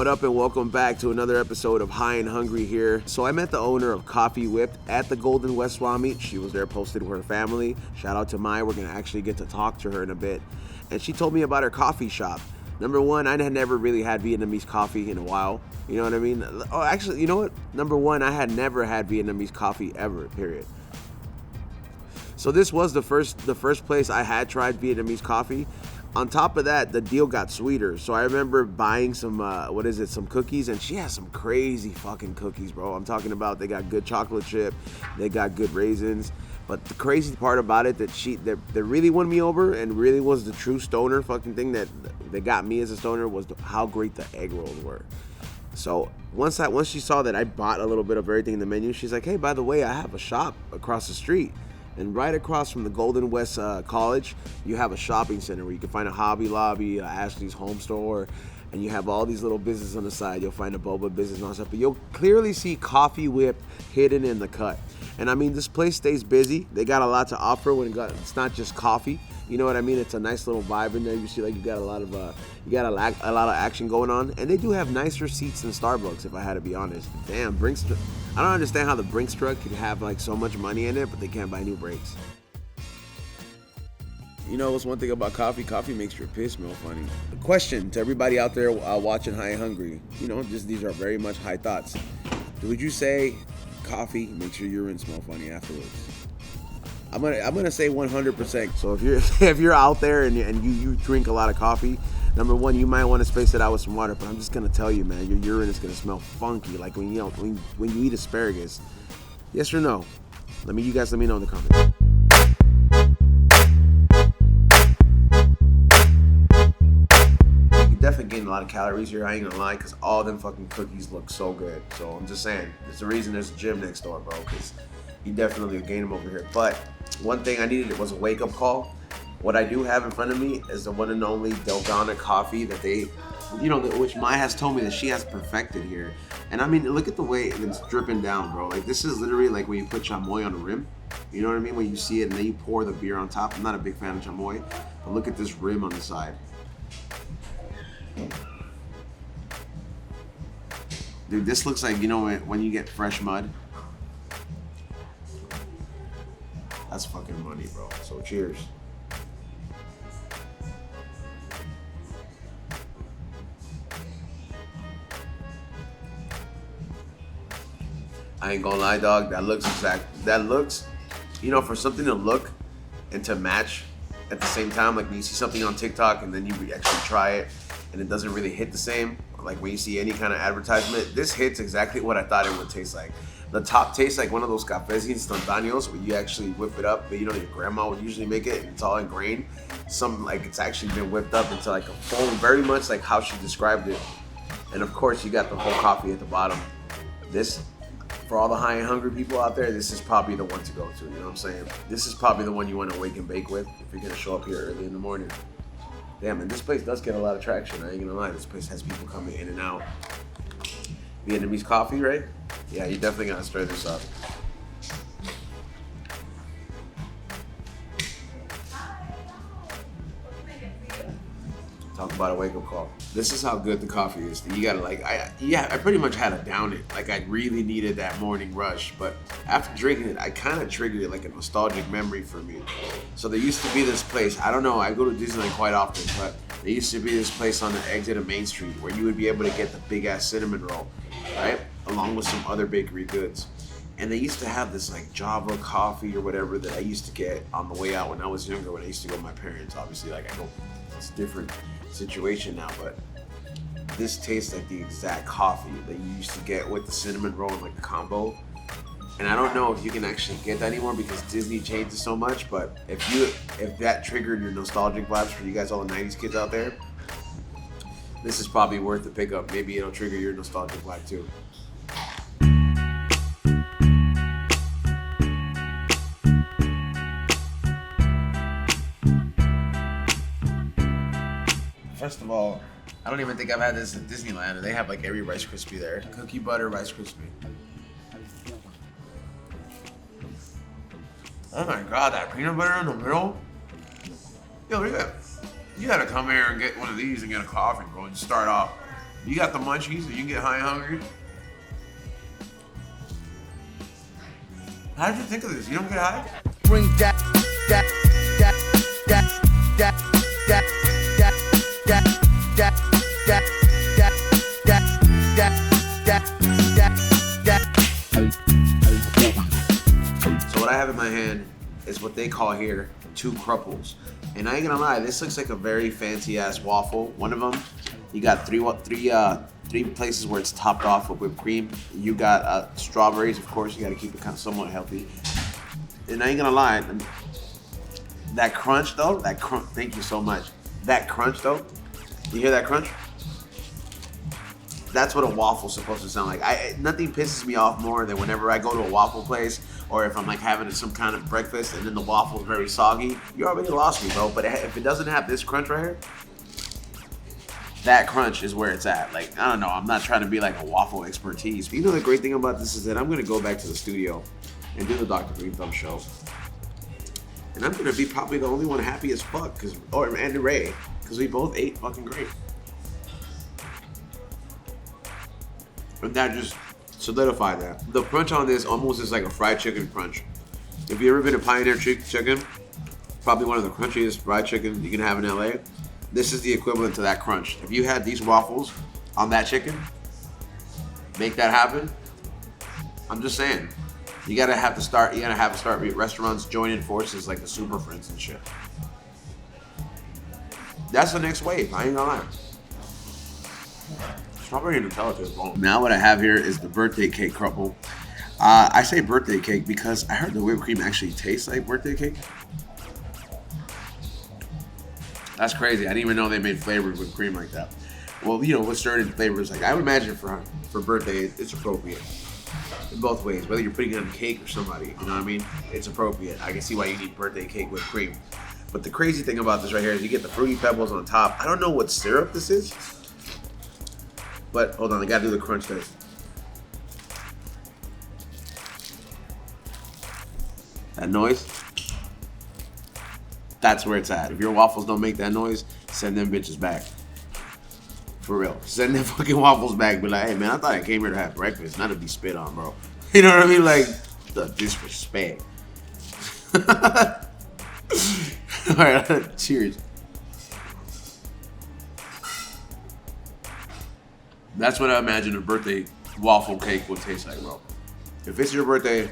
What up and welcome back to another episode of High and Hungry here. So I met the owner of Coffee Whipped at the Golden West swapmeet. She was there posted with her family. Shout out to Mai. We're going to actually get to talk to her in a bit. And she told me about her coffee shop. Number one, I had never really had Vietnamese coffee in a while. You know what I mean? Oh, actually, you know what? Number one, I had never had Vietnamese coffee ever, period. So this was the first place I had tried Vietnamese coffee. On top of that, the deal got sweeter. So I remember buying some, some cookies, and she has some crazy fucking cookies, bro. I'm talking about they got good chocolate chip, they got good raisins. But the crazy part about it that really won me over and really was the true stoner fucking thing that got me as a stoner was how great the egg rolls were. So once she saw that I bought a little bit of everything in the menu, she's like, hey, by the way, I have a shop across the street. And right across from the Golden West College, you have a shopping center where you can find a Hobby Lobby, Ashley's Home Store, and you have all these little businesses on the side. You'll find a boba business and all that stuff, but you'll clearly see Coffee Whipped hidden in the cut. And I mean, this place stays busy. They got a lot to offer it's not just coffee. You know what I mean? It's a nice little vibe in there. You see, like, you got a lot of action going on, and they do have nicer seats than Starbucks, if I had to be honest. Damn, Brinks. I don't understand how the Brinks truck can have like so much money in it, but they can't buy new brakes. You know what's one thing about coffee? Coffee makes your piss smell funny. A question to everybody out there watching High and Hungry. You know, these are very much high thoughts. Would you say coffee makes your urine smell funny afterwards? I'm gonna say 100%. So if you're out there and you drink a lot of coffee, number one, you might want to space it out with some water. But I'm just gonna tell you, man, your urine is gonna smell funky, like when you eat asparagus. Yes or no? You guys let me know in the comments. You definitely gain a lot of calories here. I ain't gonna lie, because all them fucking cookies look so good. So I'm just saying, it's the reason there's a gym next door, bro. Because you definitely gain them over here. But one thing I needed was a wake-up call. What I do have in front of me is the one and only Delgana coffee that which Mai has told me that she has perfected here. And I mean, look at the way it's dripping down, bro. Like, this is literally like when you put chamoy on the rim. You know what I mean? When you see it and then you pour the beer on top. I'm not a big fan of chamoy, but look at this rim on the side. Dude, this looks like, when you get fresh mud. That's fucking money, bro. So cheers. I ain't gonna lie, dog. That looks, for something to look and to match at the same time, like when you see something on TikTok and then you actually try it and it doesn't really hit the same, like when you see any kind of advertisement, this hits exactly what I thought it would taste like. The top tastes like one of those cafés instantáneos where you actually whip it up, but your grandma would usually make it and it's all in grain. It's actually been whipped up into like a foam, very much like how she described it. And of course, you got the whole coffee at the bottom. This, for all the high and hungry people out there, this is probably the one to go to, you know what I'm saying? This is probably the one you want to wake and bake with if you're gonna show up here early in the morning. Damn, and this place does get a lot of traction, I ain't gonna lie. This place has people coming in and out. Vietnamese coffee, right? Yeah, you definitely gotta stir this up. Talk about a wake-up call. This is how good the coffee is. You gotta I pretty much had to down it. Like, I really needed that morning rush, but after drinking it, I kind of triggered it like a nostalgic memory for me. So there used to be this place, I don't know, I go to Disneyland quite often, but there used to be this place on the exit of Main Street where you would be able to get the big ass cinnamon roll, right? Along with some other bakery goods. And they used to have this like Java coffee or whatever that I used to get on the way out when I was younger, when I used to go with my parents. Obviously, it's a different situation now, but this tastes like the exact coffee that you used to get with the cinnamon roll and like the combo. And I don't know if you can actually get that anymore because Disney changed it so much, but if that triggered your nostalgic vibes for you guys, all the 90s kids out there, this is probably worth the pickup. Maybe it'll trigger your nostalgic vibe too. First of all, I don't even think I've had this at Disneyland, and they have like every Rice Krispie there. Cookie butter Rice Krispie. Oh my god, that peanut butter in the middle? Yo, you gotta come here and get one of these and get a coffee, bro. Just start off. You got the munchies, so you can get high and hungry. How did you think of this? You don't get high? Bring that. So what I have in my hand is what they call here 2 crupples. And I ain't gonna lie, this looks like a very fancy ass waffle. One of them, you got three places where it's topped off with whipped cream. You got strawberries, of course. You got to keep it kind of somewhat healthy. And I ain't gonna lie, that crunch though, thank you so much. That crunch though, you hear that crunch? That's what a waffle's supposed to sound like. Nothing pisses me off more than whenever I go to a waffle place, or if I'm like having some kind of breakfast and then the waffle's very soggy. You already lost me, bro. But if it doesn't have this crunch right here, that crunch is where it's at. Like, I don't know, I'm not trying to be like a waffle expertise. But you know the great thing about this is that I'm gonna go back to the studio and do the Dr. Green Thumb show. And I'm gonna be probably the only one happy as fuck, and Ray, because we both ate fucking great. And that just solidified that. The crunch on this almost is like a fried chicken crunch. If you've ever been to Pioneer Chicken, probably one of the crunchiest fried chicken you can have in LA. This is the equivalent to that crunch. If you had these waffles on that chicken, make that happen. I'm just saying, you gotta have to start restaurants joining forces like the Super Friends and shit. That's the next wave, I ain't gonna lie. Strawberry and Nutella tastes bomb. Now what I have here is the birthday cake crumble. I say birthday cake because I heard the whipped cream actually tastes like birthday cake. That's crazy. I didn't even know they made flavored whipped cream like that. Well, you know, with certain flavors, like I would imagine for birthday, it's appropriate in both ways. Whether you're putting it on cake or somebody, you know what I mean? It's appropriate. I can see why you need birthday cake whipped cream. But the crazy thing about this right here is you get the Fruity Pebbles on top. I don't know what syrup this is. But hold on, I gotta do the crunch test. That noise, that's where it's at. If your waffles don't make that noise, send them bitches back. For real. Send them fucking waffles back. Be like, hey man, I thought I came here to have breakfast, not to be spit on, bro. You know what I mean? Like, the disrespect. All right, cheers. That's what I imagine a birthday waffle cake would taste like, bro. If it's your birthday,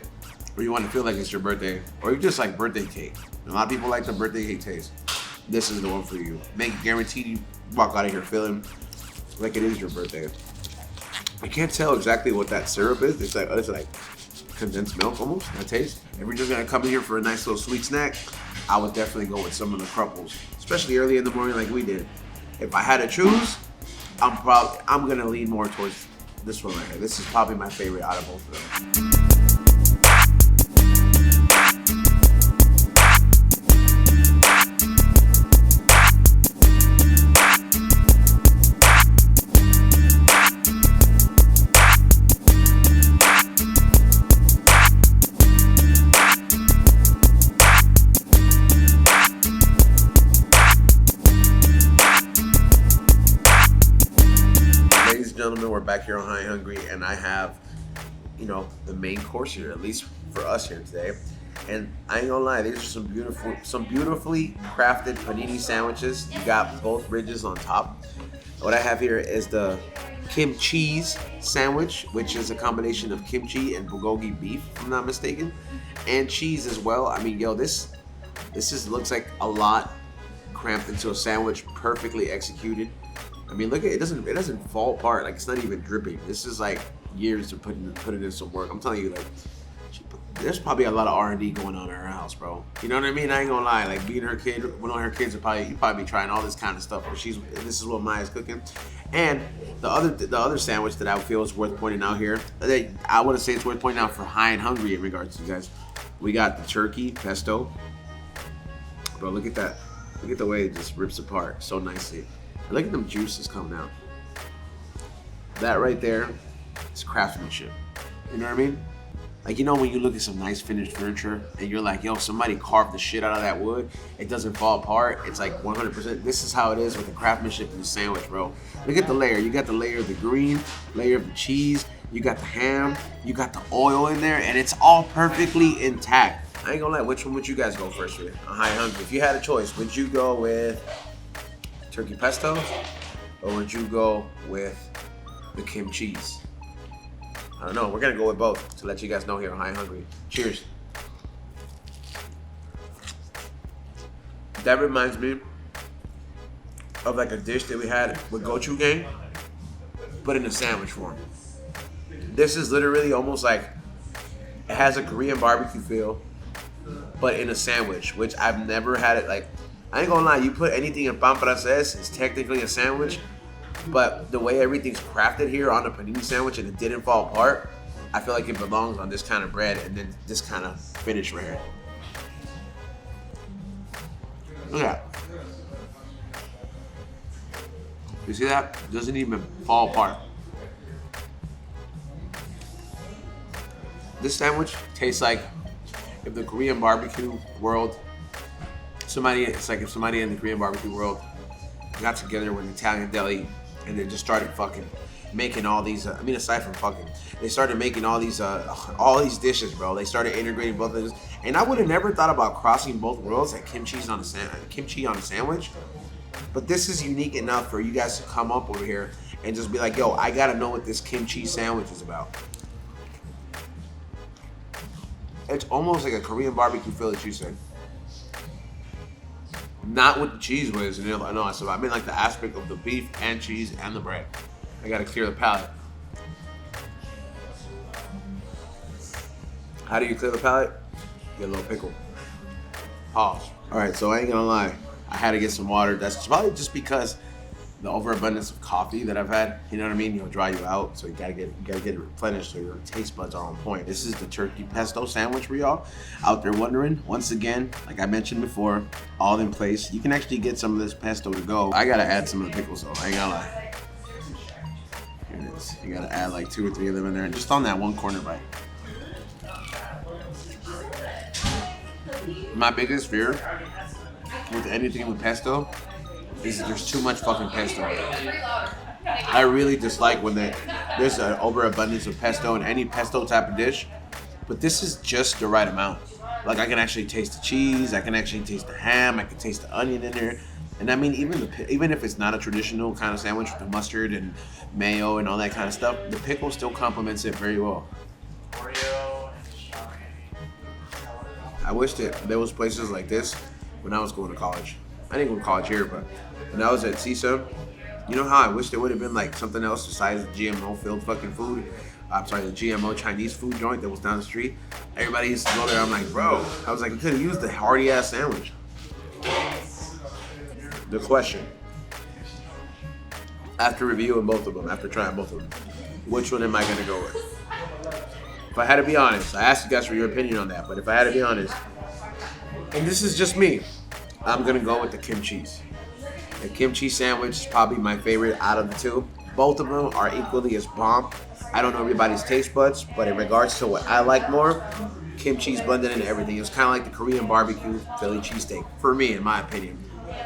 or you want to feel like it's your birthday, or you just like birthday cake. A lot of people like the birthday cake taste. This is the one for you. Make it guaranteed you walk out of here feeling like it is your birthday. I can't tell exactly what that syrup is. It's like condensed milk almost, that taste. If you're just gonna come in here for a nice little sweet snack, I would definitely go with some of the crumples, especially early in the morning like we did. If I had to choose, I'm gonna lean more towards this one right here. This is probably my favorite out of both of them. Gentlemen, we're back here on High Hungry, and I have, you know, the main course here, at least for us here today. And I ain't gonna lie, these are some beautifully crafted panini sandwiches. You got both ridges on top. What I have here is the kimchi sandwich, which is a combination of kimchi and bulgogi beef, if I'm not mistaken, and cheese as well. I mean, yo, this looks like a lot cramped into a sandwich, perfectly executed. I mean, look at it. It doesn't fall apart. Like, it's not even dripping. This is like years to put in some work. I'm telling you, like, there's probably a lot of R&D going on in her house, bro. You know what I mean? I ain't gonna lie. Like, being her kid, one of her kids you probably be trying all this kind of stuff. Where this is what Maya's cooking. And the other sandwich that I feel is worth pointing out here, I want to say it's worth pointing out for High and Hungry in regards to you guys. We got the turkey pesto. Bro, look at that. Look at the way it just rips apart so nicely. Look at them juices coming out. That right there is craftsmanship. You know what I mean? Like, you know when you look at some nice finished furniture and you're like, yo, somebody carved the shit out of that wood. It doesn't fall apart. It's like 100%. This is how it is with the craftsmanship in the sandwich, bro. Look at the layer. You got the layer of the green, layer of the cheese. You got the ham. You got the oil in there. And it's all perfectly intact. I ain't gonna lie. Which one would you guys go first with? On High Hungry. If you had a choice, would you go with turkey pesto or would you go with the kimchi? I don't know. We're gonna go with both to let you guys know here on High Hungry. Cheers. That reminds me of like a dish that we had with gochujang, but in a sandwich form. This is literally almost like it has a Korean barbecue feel, but in a sandwich, which I've never had it. Like, I ain't gonna lie, you put anything in pan francés, it's technically a sandwich. But the way everything's crafted here on a panini sandwich and it didn't fall apart, I feel like it belongs on this kind of bread and then this kind of finish right here. Look at that. You see that? It doesn't even fall apart. This sandwich tastes like if the Korean barbecue world, it's like if somebody in the Korean barbecue world got together with an Italian deli and they just started fucking making all these, aside from fucking, they started making all these dishes, bro. They started integrating both of this. And I would have never thought about crossing both worlds, like kimchi on a sandwich. But this is unique enough for you guys to come up over here and just be like, yo, I gotta know what this kimchi sandwich is about. It's almost like a Korean barbecue Philly cheesesteak. Not what the cheese was, and no, so I mean like the aspect of the beef and cheese and the bread. I gotta clear the palate. How do you clear the palate? Get a little pickle. Pause. All right, so I ain't gonna lie. I had to get some water. That's probably just because the overabundance of coffee that I've had, you know what I mean? It'll dry you out, so you gotta get it replenished so your taste buds are on point. This is the turkey pesto sandwich for y'all out there wondering. Once again, like I mentioned before, all in place. You can actually get some of this pesto to go. I gotta add some of the pickles though, I ain't gonna lie. Here it is. You gotta add like 2 or 3 of them in there, just on that one corner bite. My biggest fear with anything with pesto is that there's too much fucking pesto in it. I really dislike when there's an overabundance of pesto in any pesto type of dish, but this is just the right amount. Like, I can actually taste the cheese, I can actually taste the ham, I can taste the onion in there. And I mean, even if it's not a traditional kind of sandwich with the mustard and mayo and all that kind of stuff, the pickle still complements it very well. I wish that there was places like this when I was going to college. I didn't go to college here, but when I was at CISA, you know how I wish there would have been like something else besides the GMO-filled fucking food? I'm sorry, the GMO Chinese food joint that was down the street. Everybody used to go there. I'm like, bro, I was like, you could have used the hearty-ass sandwich. The question, after reviewing both of them, after trying both of them, which one am I gonna go with? If I had to be honest, I asked you guys for your opinion on that, but if I had to be honest, and this is just me, I'm gonna go with the kimchi. The kimchi sandwich is probably my favorite out of the two. Both of them are equally as bomb. I don't know everybody's taste buds, but in regards to what I like more, kimchi's blended into everything. It's kind of like the Korean barbecue Philly cheesesteak, for me, in my opinion.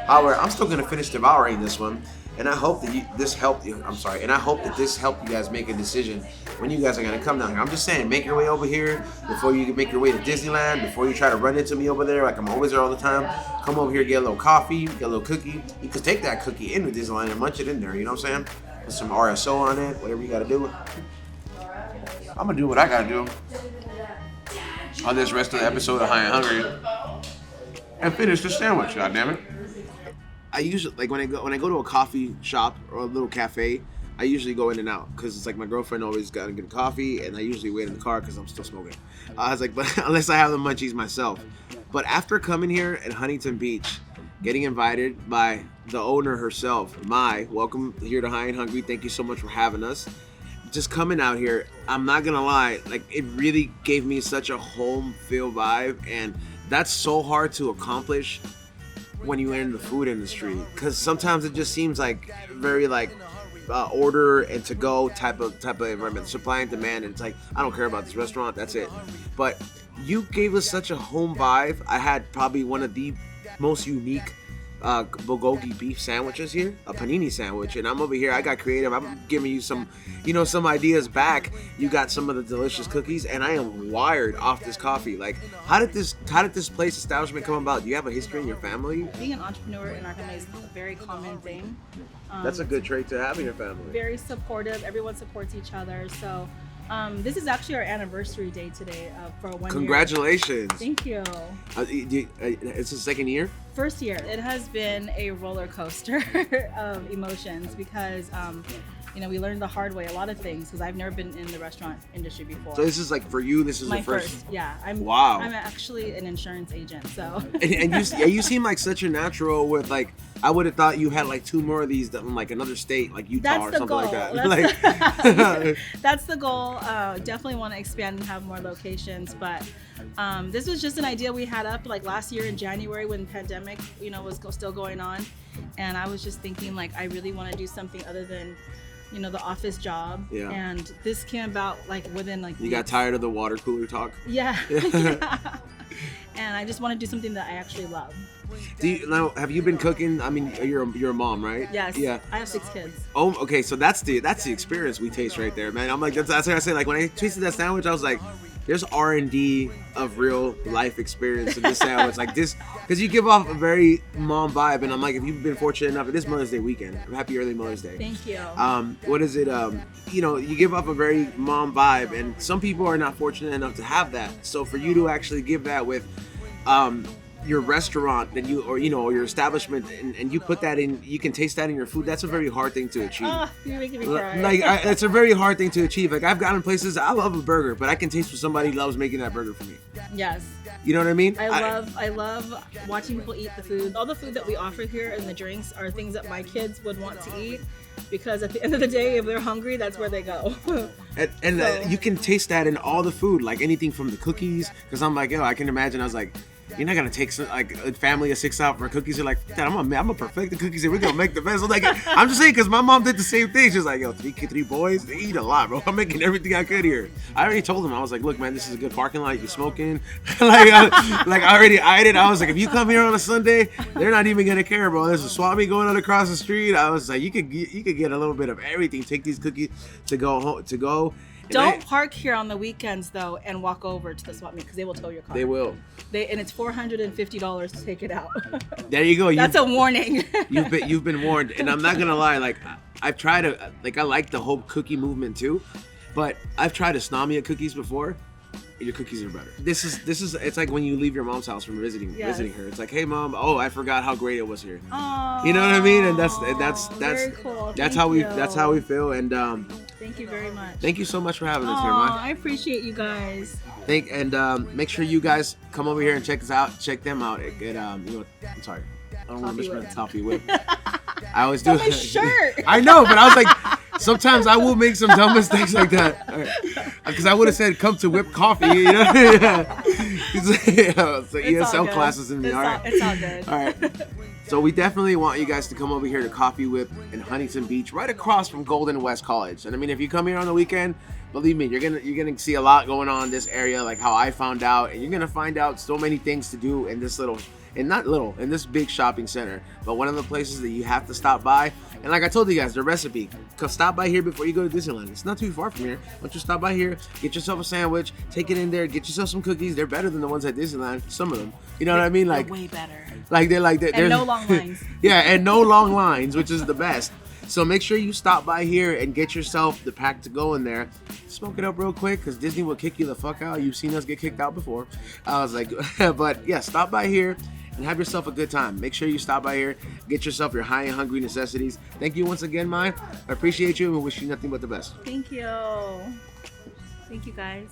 However, I'm still gonna finish devouring this one, and I hope that this helped you. And I hope that this helped you guys make a decision when you guys are gonna come down here. I'm just saying, make your way over here before you make your way to Disneyland, before you try to run into me over there like I'm always there all the time. Come over here, get a little coffee, get a little cookie. You could take that cookie into Disneyland and munch it in there, you know what I'm saying? Put some RSO on it, whatever you gotta do. I'm gonna do what I gotta do on this rest of the episode of High and Hungry and finish the sandwich, goddammit. I usually, like when I go to a coffee shop or a little cafe, I usually go in and out because it's like my girlfriend always got to get a coffee, and I usually wait in the car because I'm still smoking. I was like, but unless I have the munchies myself. But after coming here at Huntington Beach, getting invited by the owner herself, welcome here to High and Hungry. Thank you so much for having us. Just coming out here, I'm not gonna lie, like it really gave me such a home feel vibe, and that's so hard to accomplish when you enter the food industry, because sometimes it just seems like very like order and to go type of environment, supply and demand, and it's like I don't care about this restaurant, that's it. But you gave us such a home vibe. I had probably one of the most unique bulgogi beef sandwiches here, a panini sandwich, and I'm over here. I got creative. I'm giving you some, some ideas back. You got some of the delicious cookies, and I am wired off this coffee. Like, how did this place establishment come about? Do you have a history in your family? Being an entrepreneur in our family is a very common thing. That's a good trait to have in your family. Very supportive. Everyone supports each other. So this is actually our anniversary day today for 1 year. Congratulations. Thank you. It's the second year? First year. It has been a roller coaster of emotions because we learned the hard way a lot of things because I've never been in the restaurant industry before. So this is like for you, this is my the first. Yeah. I'm actually an insurance agent, so. and you seem like such a natural with like, I would have thought you had like 2 more of these in like another state, like Utah or something like that. That's the goal. Definitely want to expand and have more locations, but this was just an idea we had up like last year in January when the pandemic, was still going on, and I was just thinking like I really want to do something other than the office job. Yeah. And this came about like within like you got tired of the water cooler talk. Yeah. Yeah. And I just want to do something that I actually love. Have you been cooking? I mean, you're a mom, right? Yes. Yeah. I have 6 kids. Oh, okay. So that's the experience we taste right there, man. I'm like, that's what I say. Like when I tasted that sandwich, I was like, there's R&D of real life experience in this sandwich. Like this, because you give off a very mom vibe, and I'm like, if you've been fortunate enough, it is Mother's Day weekend. Happy early Mother's Day. Thank you. What is it? You give off a very mom vibe, and some people are not fortunate enough to have that. So for you to actually give that with, your restaurant that or your establishment and you put that in, you can taste that in your food. That's a very hard thing to achieve. Oh, you're making me cry. Like it's a very hard thing to achieve. Like I've gotten places, I love a burger, but I can taste when somebody loves making that burger for me. Yes. You know what I mean? I love watching people eat the food. All the food that we offer here and the drinks are things that my kids would want to eat. Because at the end of the day, if they're hungry, that's where they go. and you can taste that in all the food, like anything from the cookies. Because I'm like, I can imagine. I was like, you're not gonna take like a family of 6 out for cookies. You're like, Dad, I'm gonna perfect the cookies and we're gonna make the best. I'm just saying, because my mom did the same thing. She was like, 3 boys, they eat a lot, bro. I'm making everything I could here. I already told them. I was like, look, man, this is a good parking lot. You're smoking. I already eyed it. I was like, if you come here on a Sunday, they're not even gonna care, bro. There's a swap meet going on across the street. I was like, you could get a little bit of everything. Take these cookies to go home. Don't park here on the weekends though and walk over to the swap meet because they will tow your car. They will. And it's $450 to take it out. There you go. That's a warning. You've been warned, and I'm not gonna lie. Like I've tried to I like the whole cookie movement too, but I've tried Asnamia cookies before. Your cookies are better. This is it's like when you leave your mom's house from visiting her. It's like, hey mom, I forgot how great it was here. Aww, you know what I mean? And that's very cool. That's how we feel. And thank you very much. Thank you so much for having us here, Mike. I appreciate you guys. Make sure you guys come over here and check us out. Check them out. I'm sorry, I don't want to mispronounce Toffee Whip. I always do. My shirt. I know, but I was like, sometimes I will make some dumb mistakes like that. Because I would have said, come to Whip Coffee, you know? So ESL classes in me. It's all good. All right. So we definitely want you guys to come over here to Coffee Whip in Huntington Beach, right across from Golden West College. And I mean, if you come here on the weekend, believe me, you're gonna see a lot going on in this area, like how I found out, and you're gonna find out so many things to do in this in this big shopping center. But one of the places that you have to stop by, and like I told you guys, the recipe, stop by here before you go to Disneyland. It's not too far from here. Why don't you stop by here, get yourself a sandwich, take it in there, get yourself some cookies. They're better than the ones at Disneyland, some of them. You know what I mean? Like, they're way better. Like they're and no long lines. Yeah, and no long lines, which is the best. So make sure you stop by here and get yourself the pack to go in there. Smoke it up real quick, because Disney will kick you the fuck out. You've seen us get kicked out before. I was like, but yeah, stop by here and have yourself a good time. Make sure you stop by here, get yourself your high and hungry necessities. Thank you once again, Mai. I appreciate you and wish you nothing but the best. Thank you. Thank you, guys.